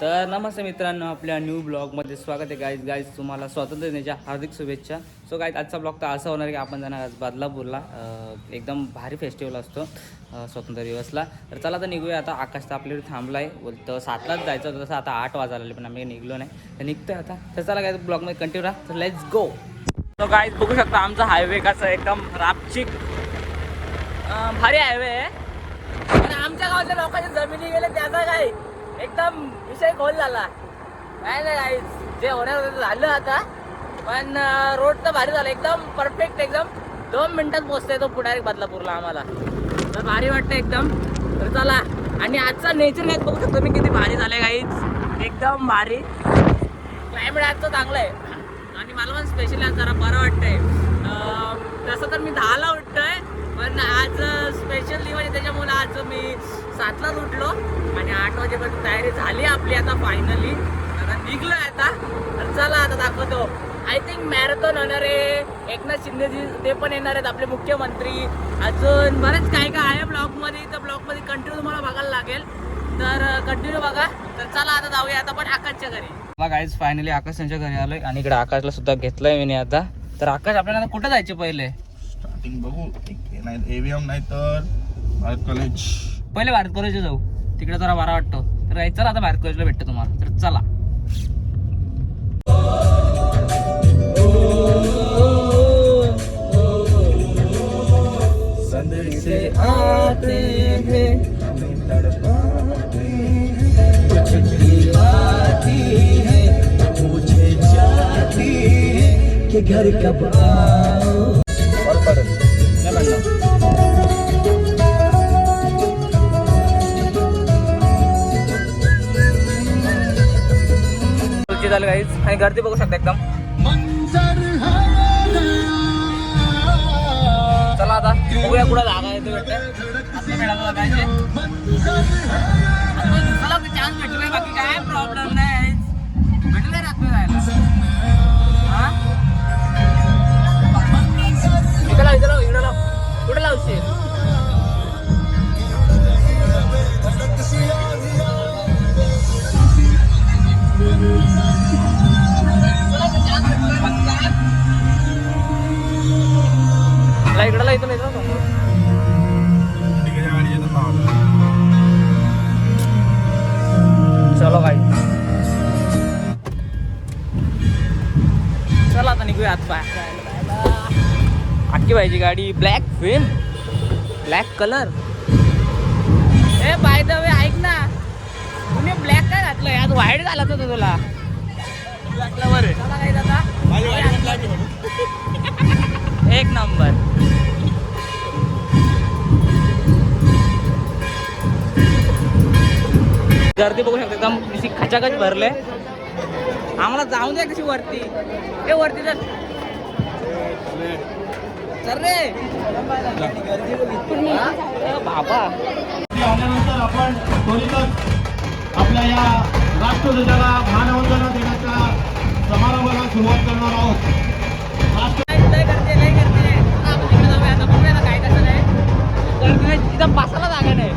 तर नमस्ते मित्रांनो, आपल्या न्यू ब्लॉगमध्ये स्वागत आहे. गाईज तुम्हाला स्वातंत्र्य दिनाच्या हार्दिक शुभेच्छा. सो गाईज आजचा ब्लॉग तर असा होणार की आपण जाणार आज बदलापूरला. एकदम भारी फेस्टिवल असतो स्वातंत्र्य दिवसला. तर चला आता निघूया. आता आकाश तर आपल्याकडे थांबला आहे, बोलतं 7लाच जायचं होतं, तसं आता 8 वाजायला आले पण आम्ही निघलो नाही. तर निघतोय आता. तर चला काय ब्लॉगमध्ये कंटिन्यू राहा. तर लेट्स गो. तो गाईज बघू शकता आमचा हायवे कसं एकदम रापचिक भारी हायवे आहे. पण आमच्या गावाच्या लोकांच्या जमिनी गेले त्याचा काय एकदम विषय खोल झाला. काय नाही, जे होणार होतं झालं आता. पण रोड तर भारी झाला, एकदम परफेक्ट. एकदम 2 मिनिटात पोहोचतोय तो पुढे बदलापूरला आम्हाला. तर भारी वाटतं एकदम. तर चला. आणि आजचा नेचर काय बघू शकतो मी किती भारी झालंय गाईज, एकदम भारी. क्लायमेट आजचं चांगलं आहे आणि मला पण स्पेशली आज जरा बरं वाटतंय. तसं तर मी 10ला उठतोय, पण आज स्पेशल दिवस आहे त्याच्यामुळे आज मी 7लाच उठलो आणि 8 वाजेपर्यंत तयारी झाली आपली आता फायनली. आता निघलोय आता. तर चला आता दाखवतो. आय थिंक मॅरेथॉन होणार आहे. एकनाथ शिंदेजी ते पण येणार आहेत, आपले मुख्यमंत्री. अजून बरेच काय काय आहे ब्लॉगमध्ये. तर ब्लॉगमध्ये कंटिन्यू तुम्हाला बघायला लागेल, तर कंटिन्यू बघा. तर चला आता जाऊया आता पण आकाशच्या घरी. मला गाईज फायनली आकाश त्यांच्या घरी आलोय आणि इकडे आकाशला सुद्धा घेतलंय मी आता. तर आकाश आपल्याला कुठं जायचे पहिले? स्टार्टिंग बघू, एव्हीएम नाही तर भारत कॉलेज. पहिले भारत कॉलेजला जाऊ, तिकडे जरा बरा वाटतो. तर चला आता भारत कॉलेजला भेटतो तुम्हाला. तर चला. से आते हैं आती है, मुझे जाती है कि घर कब आओ. झालं गाईज आणि गर्दी बघू शकता एकदम. चला आता बघूया कुठं जागा येतो भेटते. आता मिळालं बघायचे, चला चान्स भेटले, बाकी काय प्रॉब्लेम नाही. भेटलं नाही रात्री जायला. हा इकडं लाव, इकडं लाव, इकडं लाव. कुठं लावशील? इकडला इथं नाही. चलो भाई, चला आता निघूया. आत पाय आखी पाहिजे गाडी. Black film, black colour. A by the way ऐक ना, तुम्ही ब्लॅक काय घातलंय? आज व्हाईट घालत होतं तुला. ब्लॅकला बरं चला काय आता. एक नंबर. गर्दी बघू शकता एकदम खचाखच भरले. आम्हाला जाऊन द्या कशी वरती. ते वरती तर चल रे बाबा. आल्यानंतर आपण त्वरितच आपल्या या राष्ट्रध्वजाला मानवंदना देण्याच्या समारंभाला सुरुवात करणार आहोत. काय कसं नाही, गर्दी इथं बसायला जागा नाही,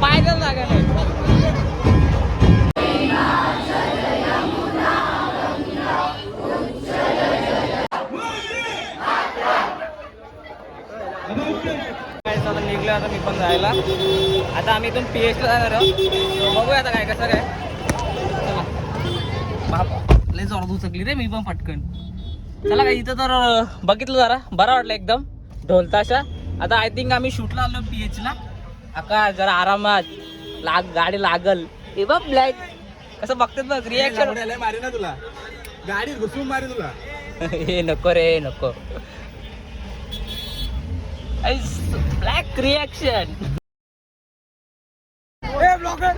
पायला जागा नाही. निघलो आता मी पण जायला. आता आम्ही इथून PH ला जाणार आहोत. बघूया आता काय कसं काय. चला बाबा लय जोरात उचकली रे मी पण पटकन. चला काय, इथं तर बघितलं जरा बरं वाटलं एकदम ढोलताशा. आता आय थिंक आम्ही शूटला आलो PH ला. आता जरा आरामात गाडी लागल. हे बघ ब्लॅक कसं बघतात बघ रिॲक्शन. मारे ना तुला, गाडी घुसून मारे तुला. हे नको रे नको. Black reaction. ब्लॉगर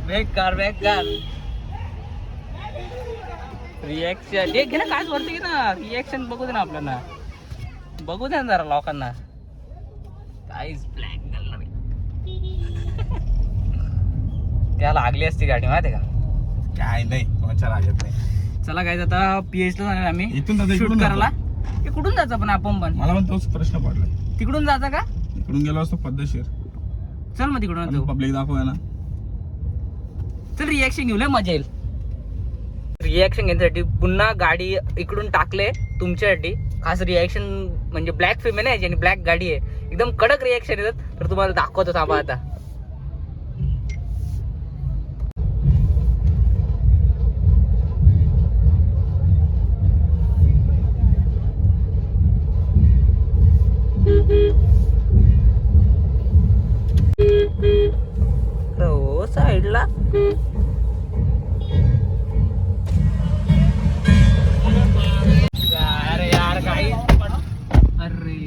बेकार बेकार रिॲक्शन. एक घे ना, काय वरती घे ना. रिॲक्शन बघू दे ना आपल्याला, बघू दे ना जरा लोकांना. काहीच ब्लॅक घालणार त्याला लागली असती गाडी माहिती का. काय नाही, कोणाच्या लागत नाही. चला काय आता PH ला जाणार आम्ही इथून शूट करायला. कुठून जायचं पण आपण पण? मला पण तोच प्रश्न पडला. तिकडून जायचं का? इकडून गेलो असतो पद्धतशीर. चल मग तिकडून जाऊ. पब्लिक दाखवूया ना. चल रिॲक्शन घेऊ लय मजा येईल. रिॲक्शन घेण्यासाठी पुन्हा गाडी इकडून टाकले तुमच्यासाठी खास रिॲक्शन. म्हणजे ब्लॅक फिल्म आहे ना याची आणि ब्लॅक गाडी आहे, एकदम कडक रिॲक्शन येतात. तर तुम्हाला दाखवतो थांबा आता. हो साईडला अरे यार काही अरे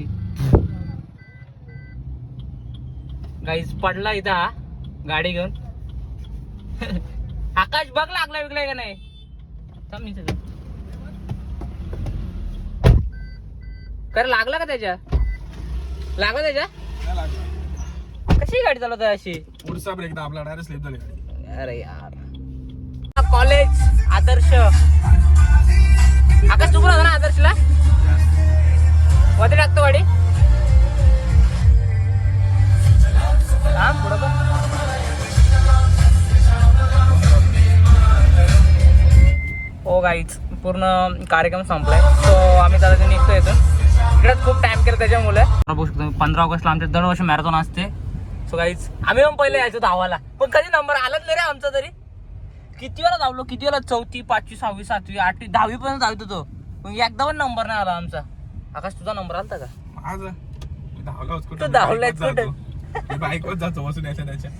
गाईज पडला इथं हा गाडी घेऊन. आकाश बघ लागला विकलाय का नाही. थांब मी सगळं कर लागला का त्याच्या लागला त्याच्या कशी गाडी चालवत अशी. पुढचा ब्रेक दाबला डायरेक्ट स्लिप झाली गाडी. अरे यार कॉलेज आदर्श आकाश तू पण होता ना आदर्शला वरती टाकतो गाडी. हा पुढं पण हो गाईच पूर्ण कार्यक्रम संपलाय. सो आम्ही त्याला निघतो इथून. इकडेच खूप टाइम केला त्याच्यामुळे. बघू शकतो 15 ऑगस्टला आमच्या दरवर्षी मॅरेथॉन असते. सो गाईज आम्ही पण पहिले यायचो धावाला पण कधी नंबर आलाच नाही रे आमचा. तरी किती वेळा धावलो किती वेळा 4थी 5वी 6वी 7वी 8वी 10वी पर्यंत धावित होतो पण एकदा पण नंबर नाही आला आमचा. आकाश तुझा नंबर आलता का. माझं धावलाच तू धावलायच कुठे बाईकवर जातो बसून याच्या त्याच्या.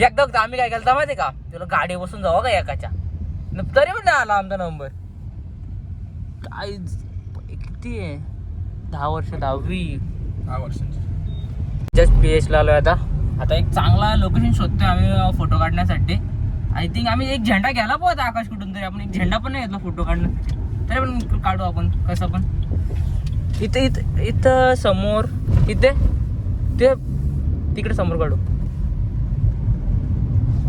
एकदा आम्ही काय केलं माहिती का तुला गाडी बसून जावं का एकाच्या तरी पण नाही आला आमचा नंबर. काय किती आहे 10 वर्ष 10वी 10 वर्षांची. जस्ट PH ला आलोय आता. आता एक चांगला लोकेशन शोधतोय आम्ही फोटो काढण्यासाठी. आय थिंक आम्ही एक झेंडा घ्यायला पाहता आकाश कुठून तरी. आपण एक झेंडा पण नाही घेतला फोटो काढण्यासाठी तरी पण काढू आपण कसं पण. इथं समोर इथे ते तिकडे समोर काढू.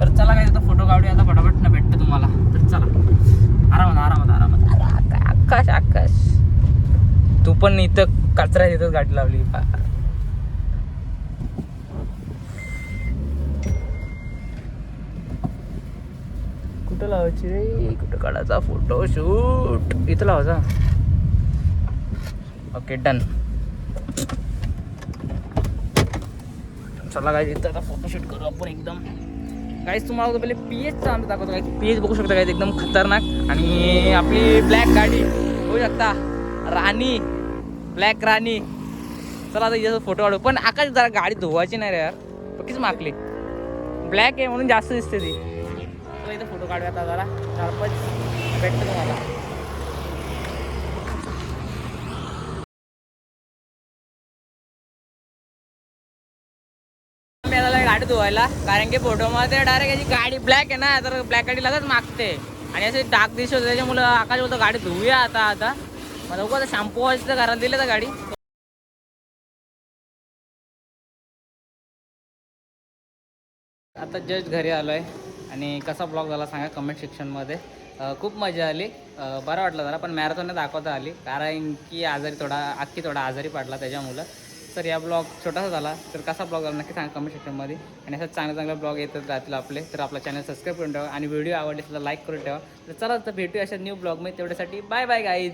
तर चला काय तिथं फोटो काढूया आता फटाफट ना भेटतं तुम्हाला. तर चला आरामात आरामात आरामात. आकाश आकाश तू पण इथं कचरा इथंच गाडी लावली. कुठं लावायची रे कुठं काढायचा फोटो शूट इथं लावायचा. Okay done. चला काय इथं फोटोशूट करू आपण एकदम. काहीच तुम्हाला पहिले PH आम्ही दाखवतो. काय PH बघू शकता काय एकदम खतरनाक. आणि आपली ब्लॅक गाडी बघू शकता राणी ब्लॅक राणी. चला आता याचा फोटो काढू. पण आकाश जरा गाडी धुवायची नाही रे यार पक्कीच माकली. ब्लॅक आहे म्हणून जास्त दिसते ती. चला इथं फोटो काढूया आता जरा 4-5 भेटतं तुम्हाला. गाडी धुवायला कारण की फोटोमध्ये डायरेक्ट याची गाडी ब्लॅक आहे ना तर ब्लॅक गाडी लगेच मागते आणि असे डाग दिसत होते. त्याच्यामुळे आकाश बोलतो गाडी धुवूया आता मला उगा शॅम्पू वाजता घरात दिलं तर गाडी. आता जस्ट घरी आलोय आणि कसा ब्लॉग झाला सांगा कमेंट सेक्शनमध्ये. खूप मजा आली. बरं वाटलं जरा पण मॅरेथॉनने दाखवता आली कारण की आखी थोडा आजारी पडला त्याच्यामुळं. तर या ब्लॉग छोटासा झाला तर कसा ब्लॉग झाला नक्की सांगा कमेंट सेक्शनमध्ये. आणि असं चांगले ब्लॉग येतात राहतील आपले. तर आपला चॅनल सबस्क्राईब करून ठेवा आणि व्हिडिओ आवडले तर लाईक करून ठेवा. तर चला तर भेटूया अशा न्यू ब्लॉगमध्ये. तेवढ्यासाठी बाय बाय गाईज.